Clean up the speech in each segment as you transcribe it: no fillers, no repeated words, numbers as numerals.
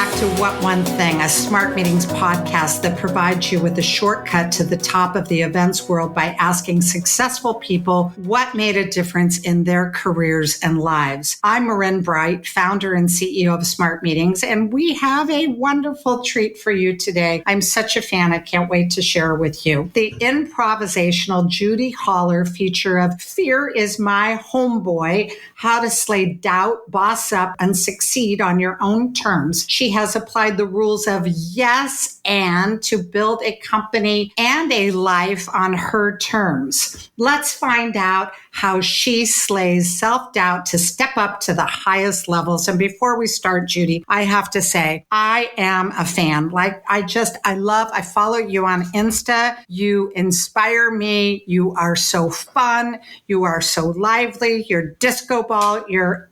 back to What One Thing, a Smart Meetings podcast that provides you with a shortcut to the top of the events world by asking successful people what made a difference in their careers and lives. I'm Marin Bright, founder and CEO of Smart Meetings, and we have a wonderful treat for you today. I'm such a fan. I can't wait to share with you. The improvisational Judi Holler feature of Fear is My Homeboy, How to Slay Doubt, Boss Up, and Succeed on Your Own Terms. She has applied the rules of yes and to build a company and a life on her terms. Let's find out how she slays self-doubt to step up to the highest levels. And before we start, Judi, I have to say, I am a fan. I follow you on Insta. You inspire me. You are so fun. You are so lively. You're disco ball. You're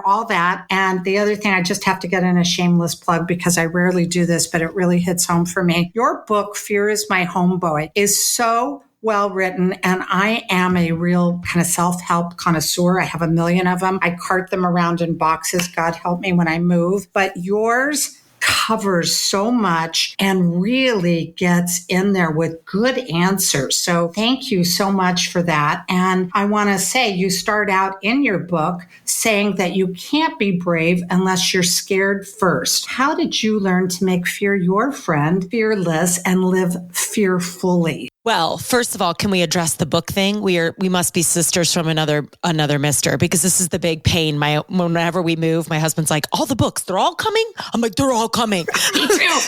all that. And the other thing, I just have to get in a shameless plug because I rarely do this, but it really hits home for me. Your book, Fear is My Homeboy, is so well written, and I am a real kind of self-help connoisseur. I have a million of them. I cart them around in boxes. God help me when I move. But yours covers so much and really gets in there with good answers. So thank you so much for that. And I want to say, you start out in your book saying that you can't be brave unless you're scared first. How did you learn to make fear your friend, fearless, and live fearfully? Well, first of all, can we address the book thing? We must be sisters from another mister, because this is the big pain. Whenever we move, my husband's like, all the books, they're all coming? I'm like, they're all coming. Me too.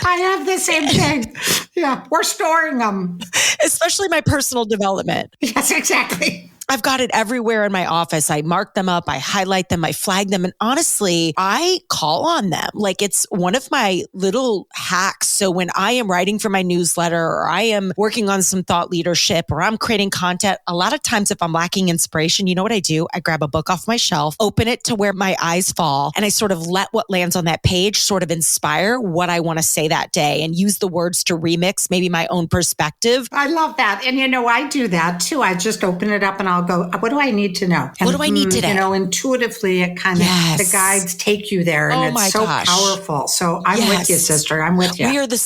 I have the same thing. Yeah, we're storing them. Especially my personal development. Yes, exactly. I've got it everywhere in my office. I mark them up, I highlight them, I flag them. And honestly, I call on them. Like, it's one of my little hacks. So when I am writing for my newsletter, or I am working on some thought leadership, or I'm creating content, a lot of times if I'm lacking inspiration, you know what I do? I grab a book off my shelf, open it to where my eyes fall, and I sort of let what lands on that page sort of inspire what I want to say that day, and use the words to remix maybe my own perspective. I love that. And I do that too. I just open it up and I'll go, what do I need to know? And, what do I need today? Intuitively, it kind of, the guides take you there, and it's so powerful. So I'm with you, sister. I'm with you. We are the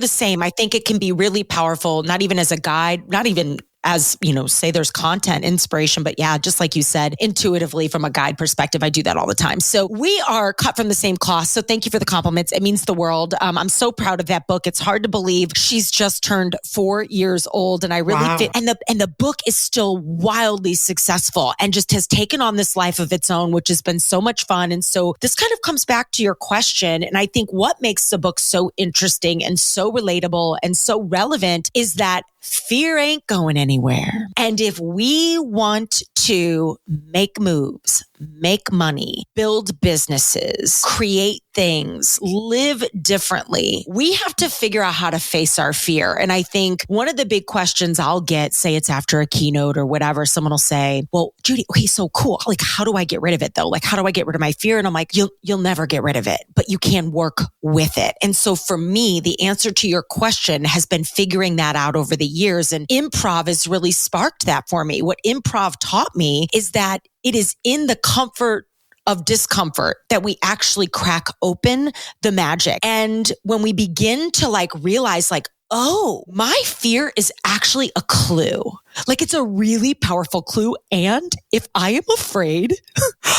same. I think it can be really powerful, not even as a guide, not even as, say there's content, inspiration, but yeah, just like you said, intuitively from a guide perspective, I do that all the time. So we are cut from the same cloth. So thank you for the compliments. It means the world. I'm so proud of that book. It's hard to believe she's just turned 4 years old, and I really and the book is still wildly successful and just has taken on this life of its own, which has been so much fun. And so this kind of comes back to your question. And I think what makes the book so interesting and so relatable and so relevant is that fear ain't going anywhere. And if we want to make moves, make money, build businesses, create things, live differently, we have to figure out how to face our fear. And I think one of the big questions I'll get, say it's after a keynote or whatever, someone will say, well, Judi, okay, so cool. Like, how do I get rid of it though? Like, how do I get rid of my fear? And I'm like, you'll never get rid of it, but you can work with it. And so for me, the answer to your question has been figuring that out over the years. And improv has really sparked that for me. What improv taught me is that it is in the comfort of discomfort that we actually crack open the magic. And when we begin to realize oh, my fear is actually a clue. Like, it's a really powerful clue. And if I am afraid,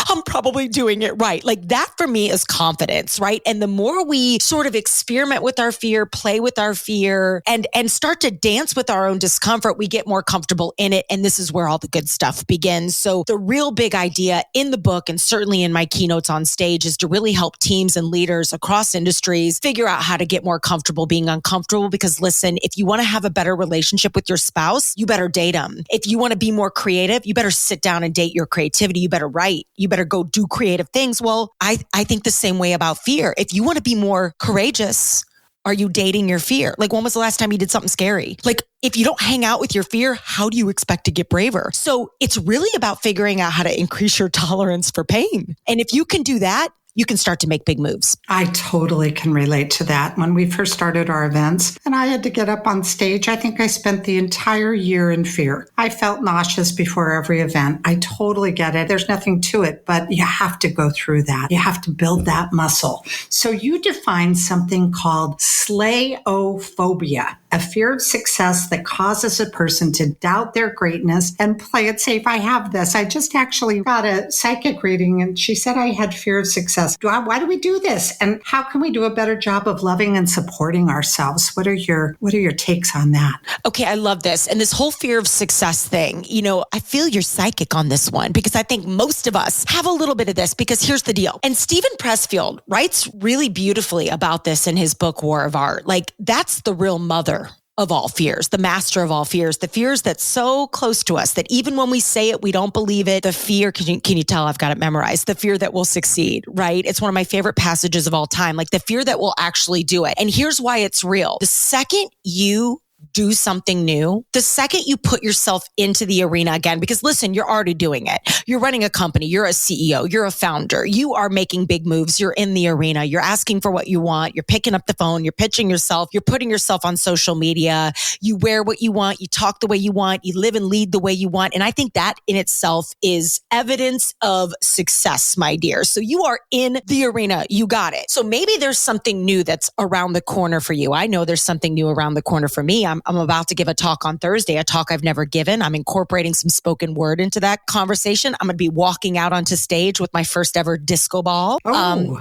I'm probably doing it right. Like, that for me is confidence, right? And the more we sort of experiment with our fear, play with our fear, and start to dance with our own discomfort, we get more comfortable in it. And this is where all the good stuff begins. So the real big idea in the book, and certainly in my keynotes on stage, is to really help teams and leaders across industries figure out how to get more comfortable being uncomfortable. Because listen, if you want to have a better relationship with your spouse, you better date them. If you want to be more creative, you better sit down and date your creativity. You better write. You better go do creative things. Well, I think the same way about fear. If you want to be more courageous, are you dating your fear? Like, when was the last time you did something scary? Like, if you don't hang out with your fear, how do you expect to get braver? So it's really about figuring out how to increase your tolerance for pain. And if you can do that, you can start to make big moves. I totally can relate to that. When we first started our events and I had to get up on stage, I think I spent the entire year in fear. I felt nauseous before every event. I totally get it. There's nothing to it, but you have to go through that. You have to build that muscle. So you define something called slayophobia, a fear of success that causes a person to doubt their greatness and play it safe. I have this. I just actually got a psychic reading and she said I had fear of success. Why do we do this? And how can we do a better job of loving and supporting ourselves? What are your takes on that? Okay, I love this. And this whole fear of success thing, I feel you're psychic on this one because I think most of us have a little bit of this because here's the deal. And Stephen Pressfield writes really beautifully about this in his book, War of Art. Like that's the real mother of all fears, the master of all fears, the fears that's so close to us that even when we say it, we don't believe it. The fear, can you tell I've got it memorized? The fear that we'll succeed, right? It's one of my favorite passages of all time, like the fear that we'll actually do it. And here's why it's real. The second you do something new, the second you put yourself into the arena again, because listen, you're already doing it. You're running a company. You're a CEO. You're a founder. You are making big moves. You're in the arena. You're asking for what you want. You're picking up the phone. You're pitching yourself. You're putting yourself on social media. You wear what you want. You talk the way you want. You live and lead the way you want. And I think that in itself is evidence of success, my dear. So you are in the arena. You got it. So maybe there's something new that's around the corner for you. I know there's something new around the corner for me. I'm about to give a talk on Thursday, a talk I've never given. I'm incorporating some spoken word into that conversation. I'm going to be walking out onto stage with my first ever disco ball,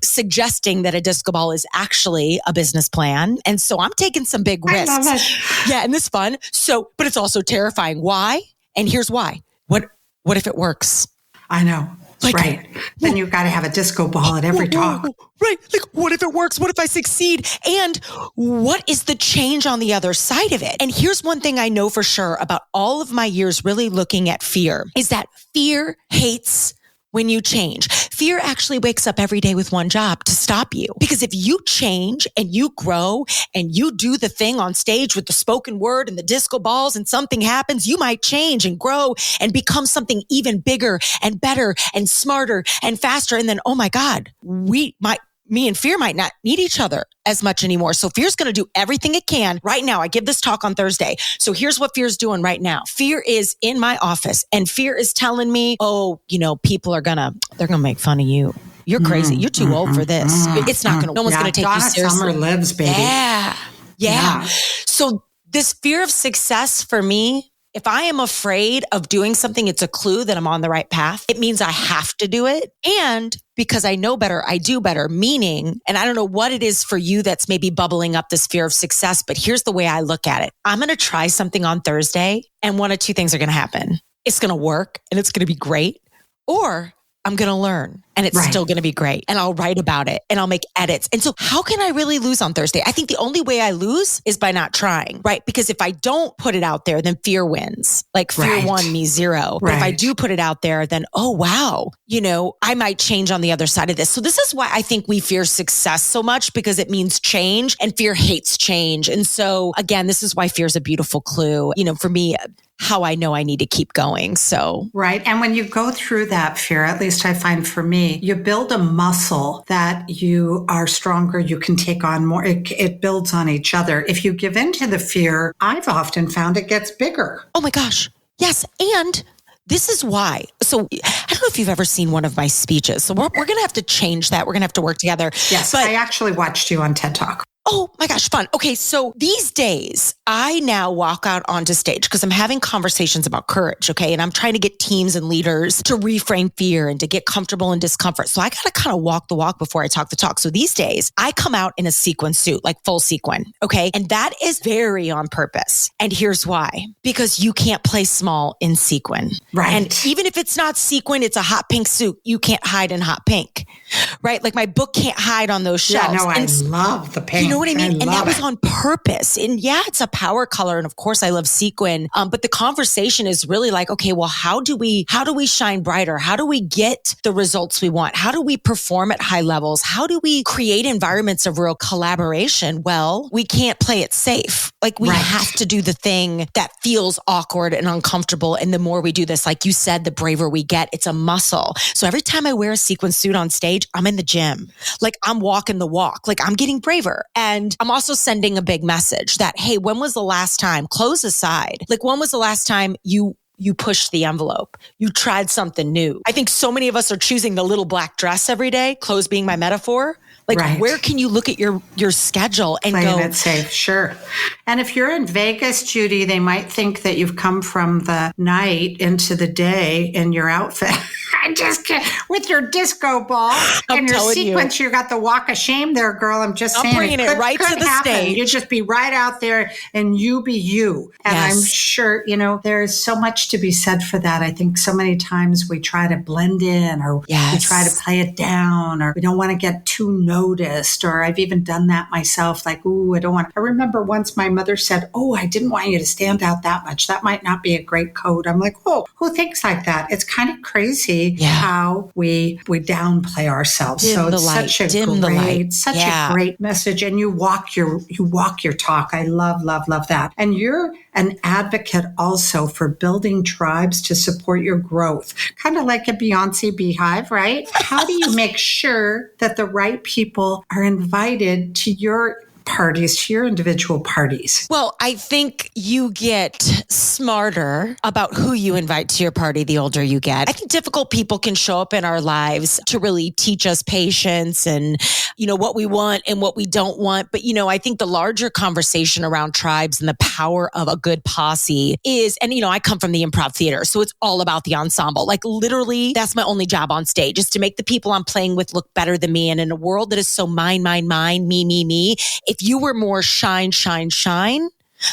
suggesting that a disco ball is actually a business plan. And so I'm taking some big risks. I love it. Yeah, and this is fun. So, but it's also terrifying. Why? And here's why. What if it works? I know. Right. Then you've got to have a disco ball at every talk. Right. Like, what if it works? What if I succeed? And what is the change on the other side of it? And here's one thing I know for sure about all of my years really looking at fear is that fear hates when you change. Fear actually wakes up every day with one job: to stop you. Because if you change and you grow and you do the thing on stage with the spoken word and the disco balls and something happens, you might change and grow and become something even bigger and better and smarter and faster. And then, oh my God, me and fear might not need each other as much anymore. So fear's going to do everything it can right now. I give this talk on Thursday. So here's what fear's doing right now. Fear is in my office and fear is telling me, people they're going to make fun of you. You're crazy. You're too old for this. It's not going to, no one's going to take you seriously. Summer lives, baby. Yeah. So this fear of success for me, if I am afraid of doing something, it's a clue that I'm on the right path. It means I have to do it. And because I know better, I do better. Meaning, and I don't know what it is for you that's maybe bubbling up this fear of success, but here's the way I look at it. I'm going to try something on Thursday and one of two things are going to happen. It's going to work and it's going to be great, or I'm going to learn and it's still going to be great. And I'll write about it and I'll make edits. And so how can I really lose on Thursday? I think the only way I lose is by not trying, right? Because if I don't put it out there, then fear wins. Like fear won me 0. But if I do put it out there, then, oh, wow, I might change on the other side of this. So this is why I think we fear success so much, because it means change and fear hates change. And so again, this is why fear is a beautiful clue, for me, how I know I need to keep going. So. Right. And when you go through that fear, at least I find for me, you build a muscle that you are stronger. You can take on more. It builds on each other. If you give in to the fear, I've often found it gets bigger. Oh my gosh. Yes. And this is why. So I don't know if you've ever seen one of my speeches. So we're going to have to change that. We're going to have to work together. Yes. But I actually watched you on TED Talk. Oh my gosh, fun. Okay, so these days, I now walk out onto stage because I'm having conversations about courage, okay? And I'm trying to get teams and leaders to reframe fear and to get comfortable in discomfort. So I got to kind of walk the walk before I talk the talk. So these days, I come out in a sequin suit, like full sequin, okay? And that is very on purpose. And here's why. Because you can't play small in sequin. Right. And even if it's not sequin, it's a hot pink suit. You can't hide in hot pink, right? Like my book can't hide on those shelves. Yeah, no, I love the pink. You know what I mean? And that was on purpose. And yeah, it's a power color. And of course I love sequin. But the conversation is really like, okay, well, how do we shine brighter? How do we get the results we want? How do we perform at high levels? How do we create environments of real collaboration? Well, we can't play it safe. Like we have to do the thing that feels awkward and uncomfortable. And the more we do this, like you said, the braver we get. It's a muscle. So every time I wear a sequin suit on stage, I'm in the gym. Like I'm walking the walk. Like I'm getting braver. And I'm also sending a big message that, hey, when was the last time, clothes aside, like when was the last time you pushed the envelope? You tried something new. I think so many of us are choosing the little black dress every day, clothes being my metaphor. Like, right. Where can you look at your schedule and playing go, it safe? Sure. And if you're in Vegas, Judi, they might think that you've come from the night into the day in your outfit. I just can't. With your disco ball and your sequence, you got the walk of shame there, girl. I'm saying. Bringing it right to the stage. You just be right out there and you be you. And yes. I'm sure, there's so much to be said for that. I think so many times we try to blend in or we try to play it down or we don't want to get too noticed, or I've even done that myself. Like, ooh, I remember once my mother said, oh, I didn't want you to stand out that much. That might not be a great coat. I'm like, oh, who thinks like that? It's kind of crazy how we downplay ourselves. Dim so it's such a great message. And you walk your talk. I love that. And you're an advocate also for building tribes to support your growth, kind of like a Beyonce beehive, right? How do you make sure that the right people are invited to your parties, to your individual parties? Well, I think you get smarter about who you invite to your party the older you get. I think difficult people can show up in our lives to really teach us patience and, what we want and what we don't want. But, I think the larger conversation around tribes and the power of a good posse is, and, I come from the improv theater, so it's all about the ensemble. Like literally, that's my only job on stage is to make the people I'm playing with look better than me. And in a world that is so mine, me, if you were more shine,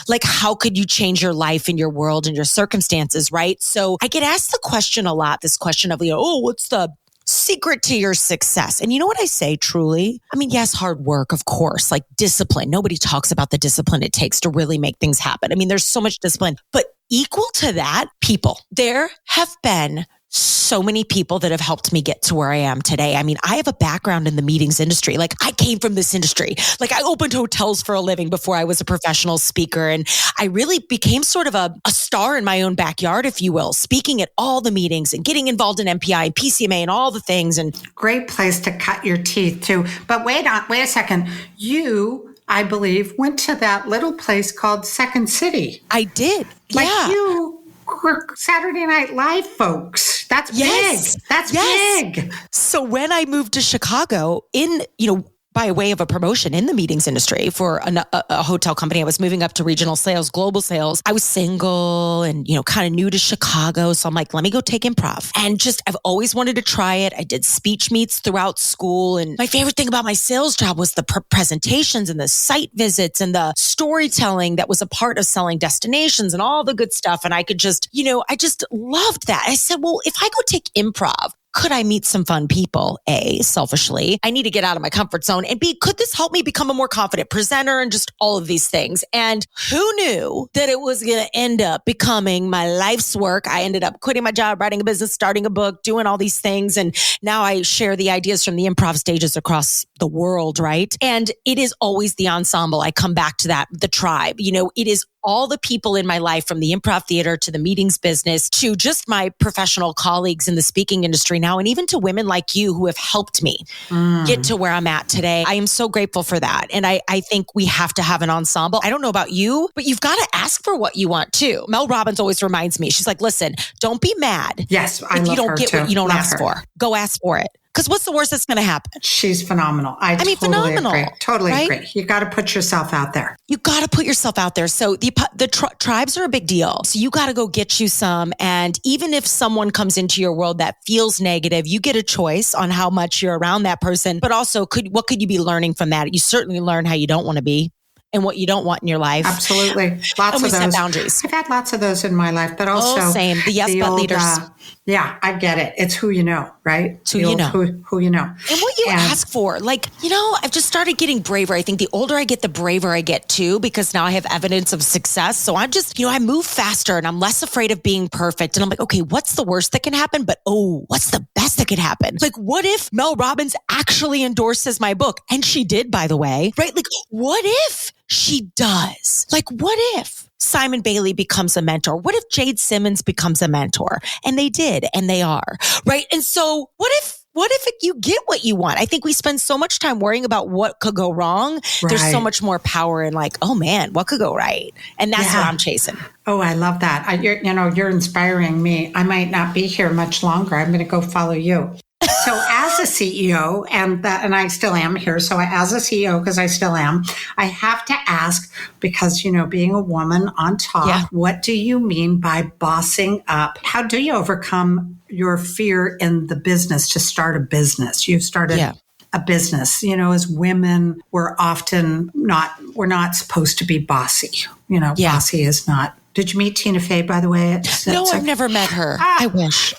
like how could you change your life and your world and your circumstances, right? So I get asked the question a lot, this question of, what's the secret to your success? And you know what I say, truly? I mean, yes, hard work, of course, like discipline. Nobody talks about the discipline it takes to really make things happen. I mean, there's so much discipline, but equal to that, people. There have been so many people that have helped me get to where I am today. I mean, I have a background in the meetings industry. Like I came from this industry. Like I opened hotels for a living before I was a professional speaker. And I really became sort of a star in my own backyard, if you will, speaking at all the meetings and getting involved in MPI and PCMA and all the things. And great place to cut your teeth too. But wait a second. You, I believe, went to that little place called Second City. I did. We're Saturday Night Live folks. That's big. That's big. So when I moved to Chicago by way of a promotion in the meetings industry for a hotel company, I was moving up to regional sales, global sales. I was single and, kind of new to Chicago. So I'm like, let me go take improv. And I've always wanted to try it. I did speech meets throughout school. And my favorite thing about my sales job was the presentations and the site visits and the storytelling that was a part of selling destinations and all the good stuff. And I could I just loved that. I said, well, if I go take improv, could I meet some fun people? A, selfishly, I need to get out of my comfort zone. And B, could this help me become a more confident presenter and just all of these things? And who knew that it was going to end up becoming my life's work? I ended up quitting my job, writing a business, starting a book, doing all these things. And now I share the ideas from the improv stages across the world, right? And it is always the ensemble. I come back to that, the tribe. It is all the people in my life, from the improv theater to the meetings business to just my professional colleagues in the speaking industry now, and even to women like you who have helped me get to where I'm at today. I am so grateful for that. And I think we have to have an ensemble. I don't know about you, but you've got to ask for what you want too. Mel Robbins always reminds me, she's like, listen, don't be mad. Yes, I if love you don't her get too. what you don't love ask her. for. Go ask for it. Because what's the worst that's going to happen? She's phenomenal. I mean, phenomenal. Agree. Totally right? agree. You got to put yourself out there. You got to put yourself out there. So the tribes are a big deal. So you got to go get you some. And even if someone comes into your world that feels negative, you get a choice on how much you're around that person. But also, what could you be learning from that? You certainly learn how you don't want to be and what you don't want in your life. Absolutely. Lots and we of those. Set boundaries. I've had lots of those in my life, but also same. The yes but leaders. Yeah, I get it. It's who you know, right? It's who you know. Who you know. And what you ask for. Like, I've just started getting braver. I think the older I get, the braver I get too, because now I have evidence of success. So I'm just, I move faster and I'm less afraid of being perfect. And I'm like, okay, what's the worst that can happen? But what's the best that could happen? Like, what if Mel Robbins actually endorses my book? And she did, by the way, right? Like, what if she does? Like, what if Simon Bailey becomes a mentor? What if Jade Simmons becomes a mentor? And they did, and they are, right? And so what what if you get what you want? I think we spend so much time worrying about what could go wrong. Right. There's so much more power in like, oh man, what could go right? And that's what I'm chasing. Oh, I love that. You're inspiring me. I might not be here much longer. I'm going to go follow you. So as a CEO, and I still am here. So as a CEO, because I still am, I have to ask, because, being a woman on top, what do you mean by bossing up? How do you overcome your fear in the business to start a business? You've started a business. As women, we're not supposed to be bossy. Bossy is not. Did you meet Tina Fey, by the way? No, I've never met her. I wish.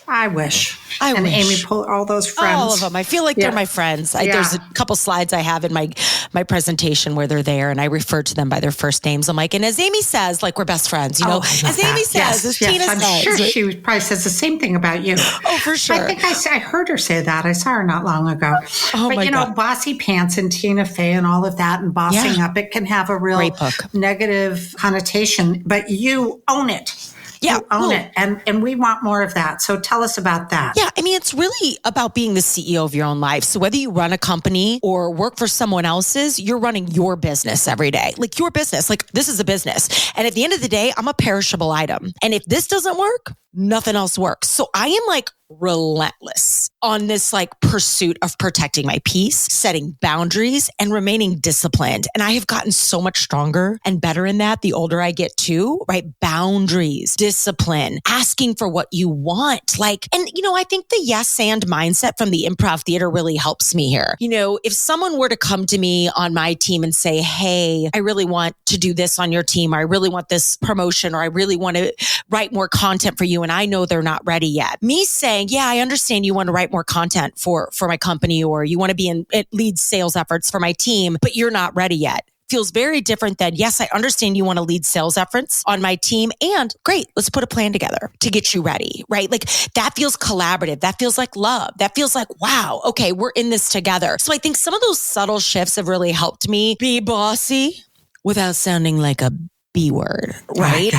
And Amy Poehler, all those friends. All of them. I feel like they're my friends. There's a couple slides I have in my presentation where they're there, and I refer to them by their first names. I'm like, and as Amy says, like, we're best friends. As Amy says, as Tina says. I'm sure she probably says the same thing about you. Oh, for sure. I think I heard her say that. I saw her not long ago. Oh, but, God. Bossy pants and Tina Fey and all of that and bossing up, it can have a real negative connotation, but you own it. Yeah, own it. And we want more of that. So tell us about that. Yeah, it's really about being the CEO of your own life. So whether you run a company or work for someone else's, you're running your business every day. Like your business, like this is a business. And at the end of the day, I'm a perishable item. And if this doesn't work, nothing else works. So I am like relentless on this like pursuit of protecting my peace, setting boundaries, and remaining disciplined. And I have gotten so much stronger and better in that the older I get too, right? Boundaries, discipline, asking for what you want. I think the yes and mindset from the improv theater really helps me here. If someone were to come to me on my team and say, hey, I really want to do this on your team, or I really want this promotion, or I really want to write more content for you, and I know they're not ready yet. Me saying, yeah, I understand you want to write more content for my company, or you want to be in lead sales efforts for my team, but you're not ready yet. Feels very different than, yes, I understand you want to lead sales efforts on my team, and great, let's put a plan together to get you ready, right? Like that feels collaborative. That feels like love. That feels like, wow, okay, we're in this together. So I think some of those subtle shifts have really helped me be bossy without sounding like a B word, right?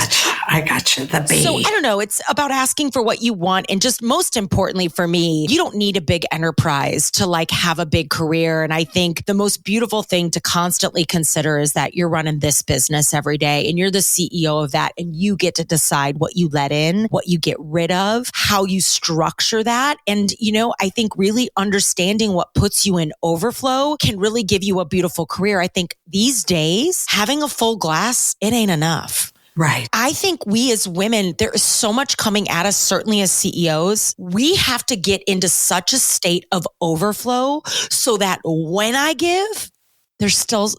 I gotcha. The B. So I don't know. It's about asking for what you want. And just most importantly for me, you don't need a big enterprise to like have a big career. And I think the most beautiful thing to constantly consider is that you're running this business every day and you're the CEO of that. And you get to decide what you let in, what you get rid of, how you structure that. And, I think really understanding what puts you in overflow can really give you a beautiful career. I think these days, having a full glass, it ain't enough. Right. I think we as women, there is so much coming at us, certainly as CEOs. We have to get into such a state of overflow so that when I give, there's still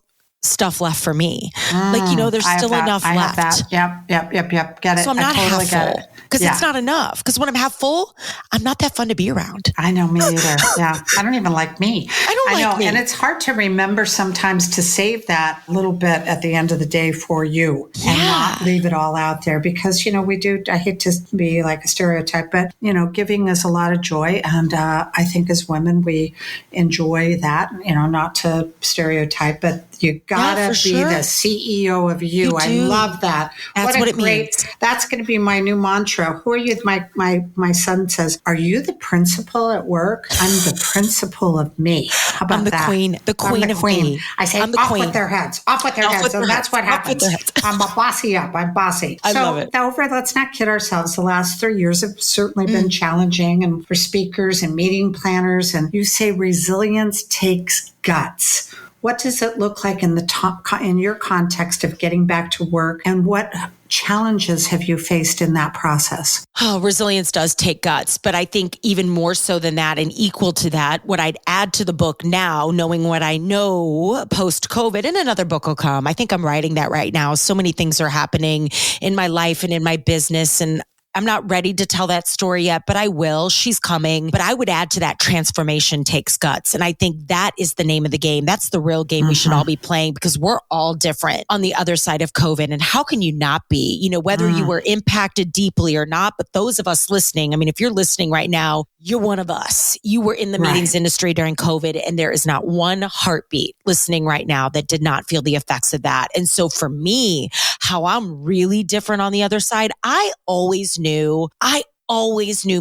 stuff left for me. There's still enough left. Yep. Get it. So I'm not half full because it's not enough. Because when I'm half full, I'm not that fun to be around. I know, me either. Yeah. I don't even like me. I know. And it's hard to remember sometimes to save that little bit at the end of the day for you and not leave it all out there because, we do, I hate to be like a stereotype, but, giving us a lot of joy. And I think as women, we enjoy that, not to stereotype, but you gotta be the CEO of you. I love that. That's what it means. That's going to be my new mantra. Who are you? My son says, "Are you the principal at work?" I'm the principal of me. How about that? The queen of me. I say, off with their heads. Off with their heads. And that's what happens. I'm a bossy up. I'm bossy. I love it. Let's not kid ourselves. The last 3 years have certainly been challenging, and for speakers and meeting planners. And you say resilience takes guts. What does it look like in your context of getting back to work, and what challenges have you faced in that process? Oh, resilience does take guts, but I think even more so than that and equal to that, what I'd add to the book now, knowing what I know post-COVID, and another book will come. I think I'm writing that right now. So many things are happening in my life and in my business, and I'm not ready to tell that story yet, but I will. She's coming. But I would add to that, transformation takes guts. And I think that is the name of the game. That's the real game we should all be playing, because we're all different on the other side of COVID. And how can you not be, whether you were impacted deeply or not, but those of us listening, if you're listening right now, you're one of us. You were in the meetings industry during COVID, and there is not one heartbeat listening right now that did not feel the effects of that. And so for me, how I'm really different on the other side, I always knew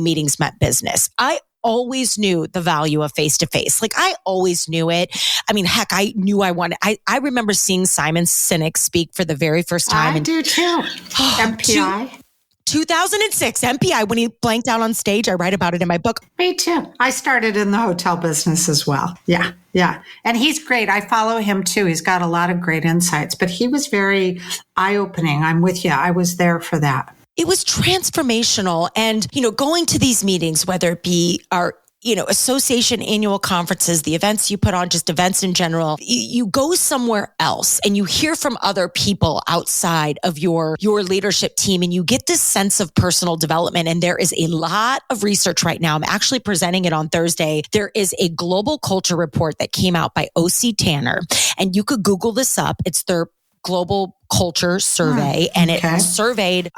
meetings meant business. I always knew the value of face-to-face. Like I always knew it. I mean, heck, I knew I wanted, I remember seeing Simon Sinek speak for the very first time. I do too. MPI. 2006 MPI, when he blanked out on stage. I write about it in my book. Me too. I started in the hotel business as well. Yeah. Yeah. And he's great. I follow him too. He's got a lot of great insights, but he was very eye-opening. I'm with you. I was there for that. It was transformational. And, going to these meetings, whether it be our association annual conferences, the events you put on, just events in general, you go somewhere else and you hear from other people outside of your leadership team, and you get this sense of personal development. And there is a lot of research right now. I'm actually presenting it on Thursday. There is a global culture report that came out by O.C. Tanner, and you could Google this up. It's their global culture survey, and it surveyed,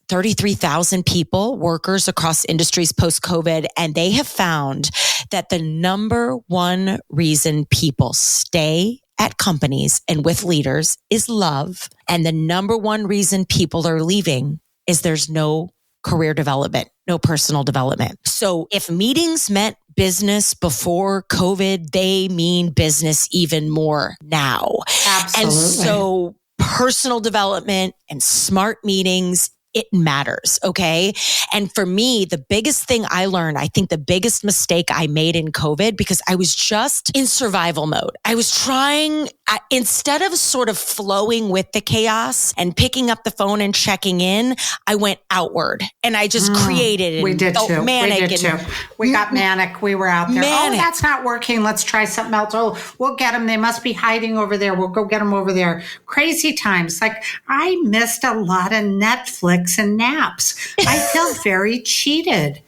33,000 people, workers across industries post-COVID, and they have found that the number one reason people stay at companies and with leaders is love. And the number one reason people are leaving is there's no career development, no personal development. So if meetings meant business before COVID, they mean business even more now. Absolutely. And so personal development and smart meetings, it matters. Okay. And for me, the biggest thing I learned, I think the biggest mistake I made in COVID, because I was just in survival mode. I was trying, instead of sort of flowing with the chaos and picking up the phone and checking in, I went outward and I just created. And we did too. Manic. We did too. We got manic. We were out there. Manic. Oh, that's not working. Let's try something else. Oh, we'll get them. They must be hiding over there. We'll go get them over there. Crazy times. Like I missed a lot of Netflix and naps. I feel very cheated.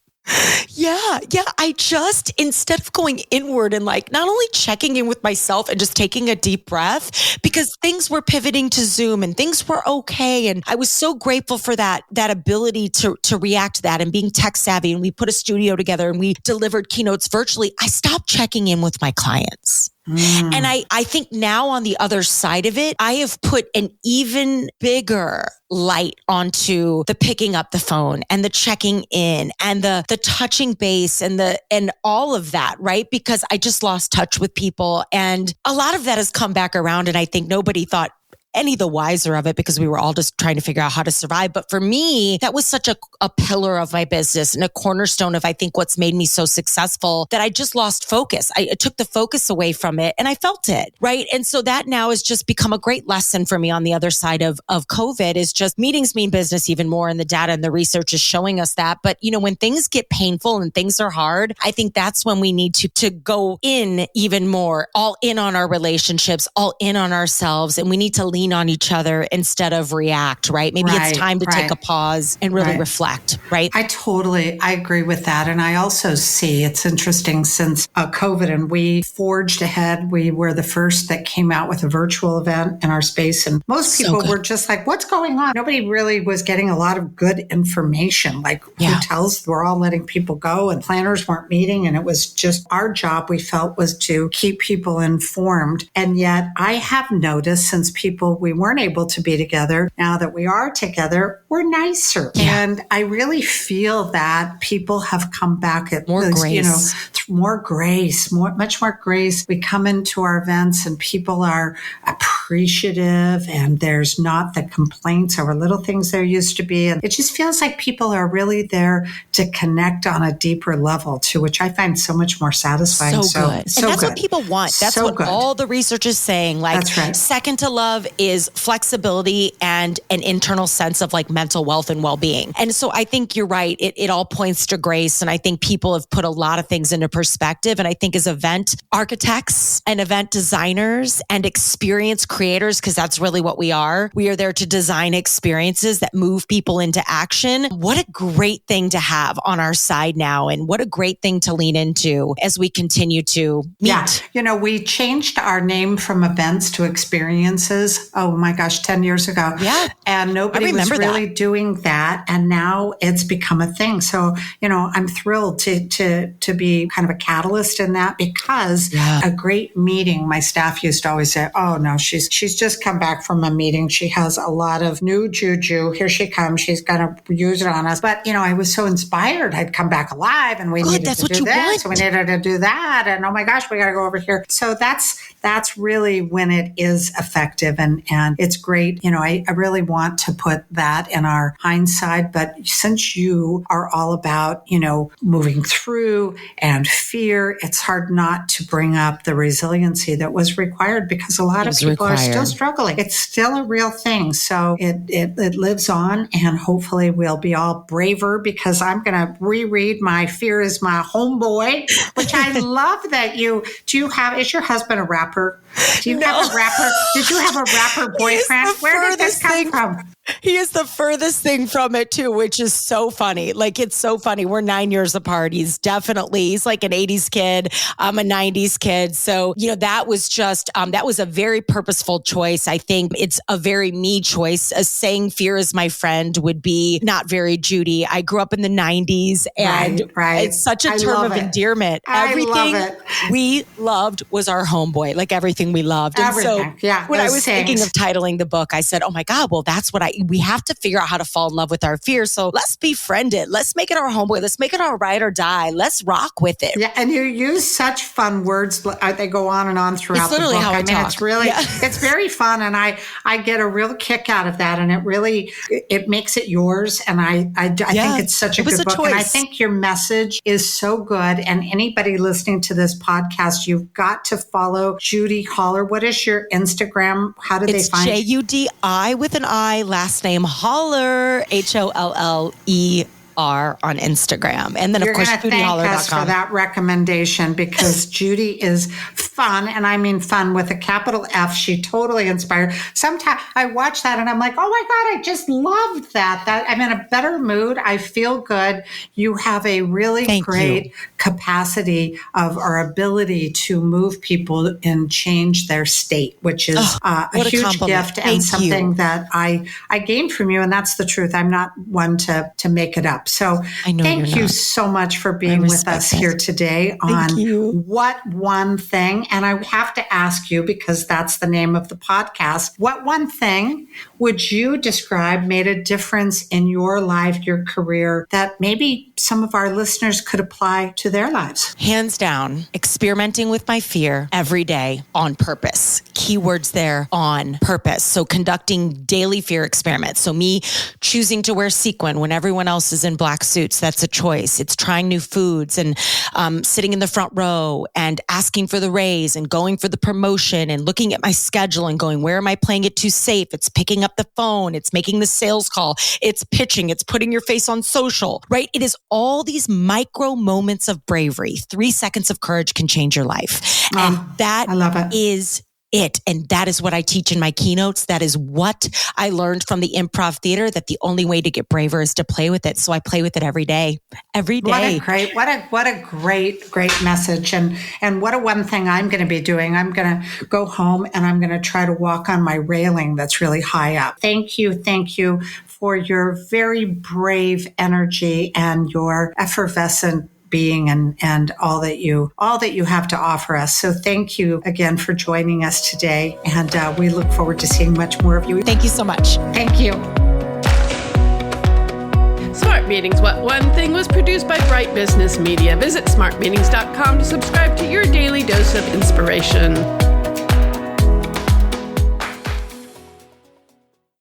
Yeah. I just, instead of going inward and like not only checking in with myself and just taking a deep breath, because things were pivoting to Zoom and things were okay. And I was so grateful for that ability to react to that and being tech savvy. And we put a studio together and we delivered keynotes virtually. I stopped checking in with my clients. And I think now on the other side of it, I have put an even bigger light onto the picking up the phone and the checking in and the touching base and all of that, right? Because I just lost touch with people. And a lot of that has come back around. And I think nobody thought any the wiser of it because we were all just trying to figure out how to survive. But for me, that was such a pillar of my business and a cornerstone of, I think, what's made me so successful that I just lost focus. I took the focus away from it and I felt it, right? And so that now has just become a great lesson for me on the other side of COVID is just meetings mean business even more. And the data and the research is showing us that. But, when things get painful and things are hard, I think that's when we need to go in even more, all in on our relationships, all in on ourselves. And we need to lean on each other instead of react, right? Maybe it's time to take a pause and really reflect, right? I agree with that. And I also see it's interesting since COVID and we forged ahead. We were the first that came out with a virtual event in our space. And most people were just like, what's going on? Nobody really was getting a lot of good information. Like hotels were all letting people go and planners weren't meeting. And it was just our job, we felt, was to keep people informed. And yet I have noticed since we weren't able to be together. Now that we are together, we're nicer. Yeah. And I really feel that people have come back at more grace. Much more grace. We come into our events and people are appreciative and there's not the complaints over little things there used to be. And it just feels like people are really there to connect on a deeper level too, which I find so much more satisfying. So good. And that's what people want. That's what all the research is saying. Like, that's right. Second to love is flexibility and an internal sense of like mental wealth and well-being. And so I think you're right. It all points to grace. And I think people have put a lot of things into perspective. And I think as event architects and event designers and experience creators, because that's really what we are there to design experiences that move people into action. What a great thing to have on our side now. And what a great thing to lean into as we continue to meet. Yeah. We changed our name from events to experiences. Oh my gosh, 10 years ago. Yeah. And nobody was really doing that. And now it's become a thing. So, I'm thrilled to be kind of a catalyst in that because a great meeting, my staff used to always say, oh no, she's she's just come back from a meeting. She has a lot of new juju. Here she comes. She's going to use it on us. But, I was so inspired. I'd come back alive and we needed to do this. And we needed to do that. And oh my gosh, we got to go over here. So that's really when it is effective. And it's great. I really want to put that in our hindsight. But since you are all about, moving through and fear, it's hard not to bring up the resiliency that was required because a lot of people are still struggling. It's still a real thing. So it lives on, and hopefully we'll be all braver because I'm going to reread My Fear is My Homeboy, which I love that is your husband a rapper? Do you have a rapper? Did you have a rapper boyfriend? Where did this come from? He is the furthest thing from it too, which is so funny. Like, it's so funny. We're 9 years apart. He's like an 80s kid. I'm a 90s kid. So, that was just, that was a very purposeful choice. I think it's a very me choice. Saying fear is my friend would be not very Judi. I grew up in the 90s and it's such a term of endearment. Everything we loved was our homeboy, like everything we loved. And everything. So when I was thinking of titling the book, I said, oh my God, well, that's what we have to figure out how to fall in love with our fear. So let's befriend it. Let's make it our homeboy. Let's make it our ride or die. Let's rock with it. Yeah. And you use such fun words. They go on and on throughout the book. How I talk. It's really, it's very fun. And I get a real kick out of that. And it makes it yours. And I think it's such a good book. And I think your message is so good. And anybody listening to this podcast, you've got to follow Judi Holler. What is your Instagram? How do they find it? Judi with an I, last name Holler, HOLLER on Instagram. And then, of course, JudiHoller.com. You're going to thank us for that recommendation because Judi is fun, and I mean fun with a capital F. She totally inspired. Sometimes I watch that and I'm like, oh my God, I just loved that. I'm in a better mood. I feel good. You have a really great capacity or ability to move people and change their state, which is a huge gift and something that I gained from you. And that's the truth. I'm not one to make it up. So thank you so much for being with us here today on What One Thing. And I have to ask you, because that's the name of the podcast, what one thing would you describe made a difference in your life, your career, that maybe some of our listeners could apply to their lives? Hands down, experimenting with my fear every day on purpose. Keywords there, on purpose. So conducting daily fear experiments. So me choosing to wear sequin when everyone else is in black suits, that's a choice. It's trying new foods and sitting in the front row and asking for the raise and going for the promotion and looking at my schedule and going, where am I playing it too safe? It's picking up the phone. It's making the sales call. It's pitching. It's putting your face on social, right? It is all these micro moments of bravery. 3 seconds of courage can change your life. And that is it. And that is what I teach in my keynotes. That is what I learned from the improv theater, that the only way to get braver is to play with it. So I play with it every day. Every day. What a great message. And what a one thing I'm going to be doing. I'm going to go home and I'm going to try to walk on my railing that's really high up. Thank you for your very brave energy and your effervescent being and all that you have to offer us. So thank you again for joining us today. And we look forward to seeing much more of you. Thank you so much. Thank you. Smart Meetings, What One Thing was produced by Bright Business Media. Visit smartmeetings.com to subscribe to your daily dose of inspiration.